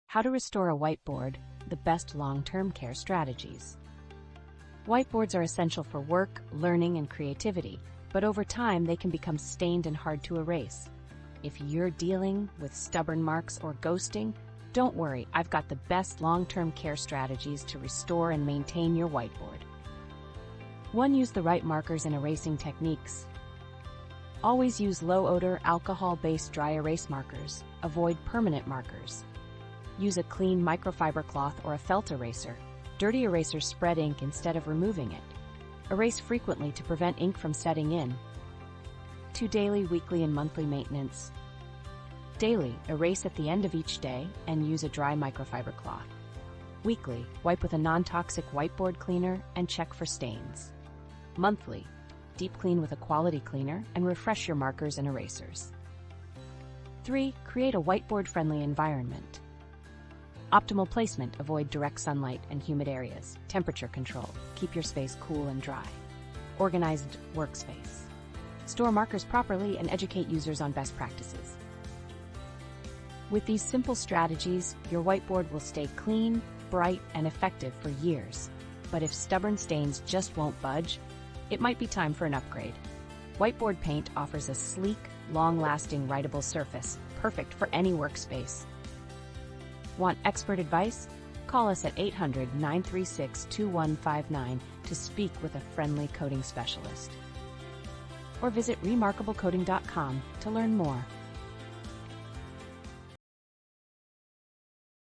How to restore a whiteboard, the best long-term care strategies. Whiteboards are essential for work, learning, and creativity, but over time they can become stained and hard to erase. If you're dealing with stubborn marks or ghosting, don't worry, I've got the best long-term care strategies to restore and maintain your whiteboard. 1. Use the right markers and erasing techniques. Always use low-odor, alcohol-based dry erase markers. Avoid permanent markers. Use a clean microfiber cloth or a felt eraser. Dirty erasers spread ink instead of removing it. Erase frequently to prevent ink from setting in. 2. Daily, weekly, and monthly maintenance. Daily, erase at the end of each day and use a dry microfiber cloth. Weekly, wipe with a non-toxic whiteboard cleaner and check for stains. Monthly, deep clean with a quality cleaner and refresh your markers and erasers. 3. Create a whiteboard-friendly environment. Optimal placement, avoid direct sunlight and humid areas. Temperature control, keep your space cool and dry. Organized workspace. Store markers properly and educate users on best practices. With these simple strategies, your whiteboard will stay clean, bright, and effective for years. But if stubborn stains just won't budge, it might be time for an upgrade. Whiteboard paint offers a sleek, long-lasting writable surface, perfect for any workspace. Want expert advice? Call us at 800-936-2159 to speak with a friendly coding specialist. Or visit remarkablecoding.com to learn more.